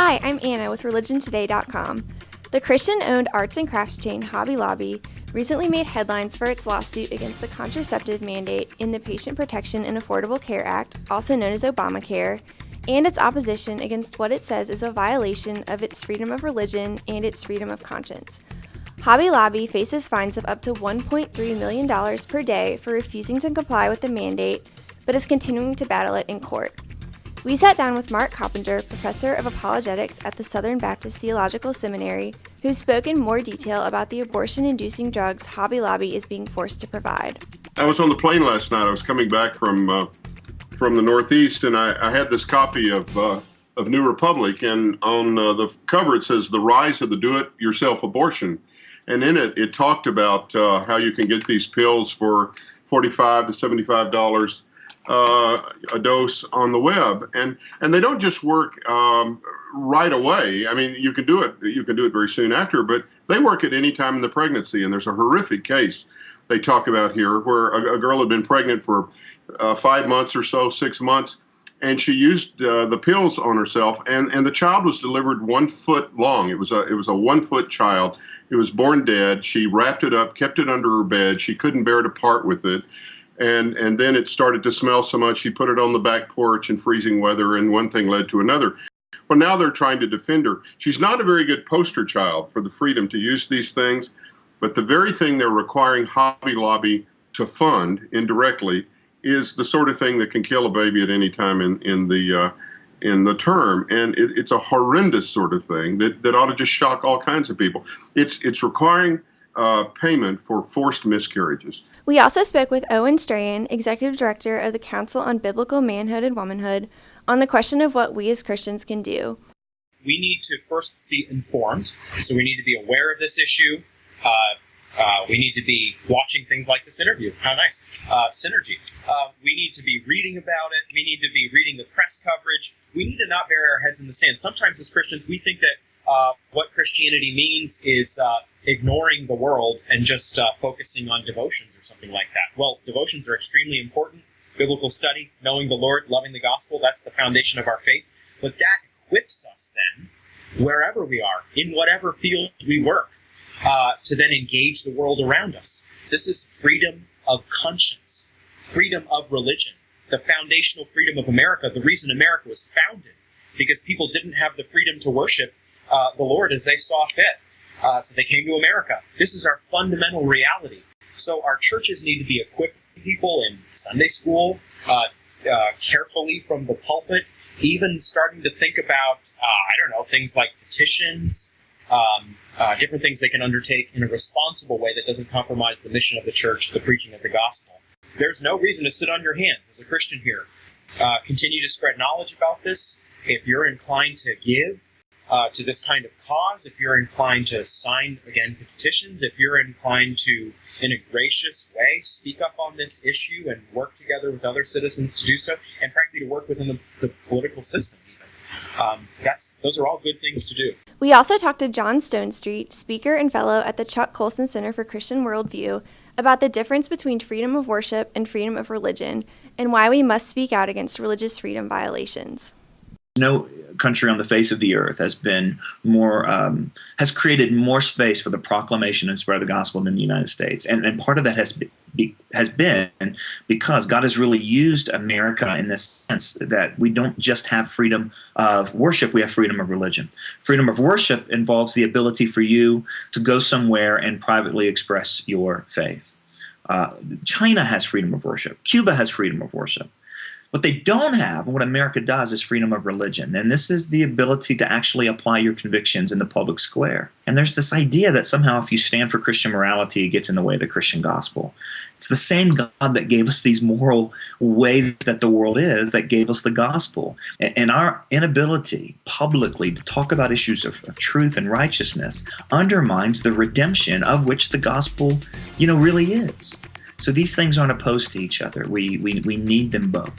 Hi, I'm Anna with ReligionToday.com. The Christian-owned arts and crafts chain Hobby Lobby recently made headlines for its lawsuit against the contraceptive mandate in the Patient Protection and Affordable Care Act, also known as Obamacare, and its opposition against what it says is a violation of its freedom of religion and its freedom of conscience. Hobby Lobby faces fines of up to $1.3 million per day for refusing to comply with the mandate, but is continuing to battle it in court. We sat down with Mark Coppinger, professor of apologetics at the Southern Baptist Theological Seminary, who spoke in more detail about the abortion-inducing drugs Hobby Lobby is being forced to provide. I was on the plane last night. I was coming back from the Northeast, and I had this copy of New Republic, and on the cover it says "The Rise of the Do-It-Yourself Abortion," and in it talked about how you can get these pills for $45 to $75 a dose on the web, and they don't just work right away. I mean, you can do it very soon after, but they work at any time in the pregnancy. And there's a horrific case they talk about here where a girl had been pregnant for 5 months or so, 6 months, and she used the pills on herself, and the child was delivered 1 foot long. It was a 1 foot child. It was born dead. She wrapped it up, kept it under her bed. She couldn't bear to part with it. And then it started to smell so much, she put it on the back porch in freezing weather, and one thing led to another. Well, now they're trying to defend her. She's not a very good poster child for the freedom to use these things, but the very thing they're requiring Hobby Lobby to fund indirectly is the sort of thing that can kill a baby at any time in the term. And it's a horrendous sort of thing that ought to just shock all kinds of people. It's requiring payment for forced miscarriages. We also spoke with Owen Strahan, Executive Director of the Council on Biblical Manhood and Womanhood, on the question of what we as Christians can do. We need to first be informed, so we need to be aware of this issue. We need to be watching things like this interview. How nice. Synergy. We need to be reading about it. We need to be reading the press coverage. We need to not bury our heads in the sand. Sometimes as Christians, we think that what Christianity means is ignoring the world and just focusing on devotions or something like that. Well, devotions are extremely important. Biblical study, knowing the Lord, loving the gospel, that's the foundation of our faith. But that equips us then, wherever we are, in whatever field we work, to then engage the world around us. This is freedom of conscience, freedom of religion, the foundational freedom of America. The reason America was founded, because people didn't have the freedom to worship the Lord as they saw fit. So they came to America. This is our fundamental reality. So our churches need to be equipping people in Sunday school, carefully from the pulpit, even starting to think about, things like petitions, different things they can undertake in a responsible way that doesn't compromise the mission of the church, the preaching of the gospel. There's no reason to sit on your hands as a Christian here. Continue to spread knowledge about this. If you're inclined to give to this kind of cause, if you're inclined to sign, again, petitions, if you're inclined to, in a gracious way, speak up on this issue and work together with other citizens to do so, and frankly to work within the political system even. Those are all good things to do. We also talked to John Stonestreet, speaker and fellow at the Chuck Colson Center for Christian Worldview, about the difference between freedom of worship and freedom of religion, and why we must speak out against religious freedom violations. No country on the face of the earth has created more space for the proclamation and spread of the gospel than the United States, and part of that has been because God has really used America in this sense that we don't just have freedom of worship, we have freedom of religion. Freedom of worship involves the ability for you to go somewhere and privately express your faith. China has freedom of worship. Cuba has freedom of worship. What they don't have, and what America does, is freedom of religion. And this is the ability to actually apply your convictions in the public square. And there's this idea that somehow if you stand for Christian morality, it gets in the way of the Christian gospel. It's the same God that gave us these moral ways that the world is, that gave us the gospel. And our inability publicly to talk about issues of truth and righteousness undermines the redemption of which the gospel, really is. So these things aren't opposed to each other. We need them both.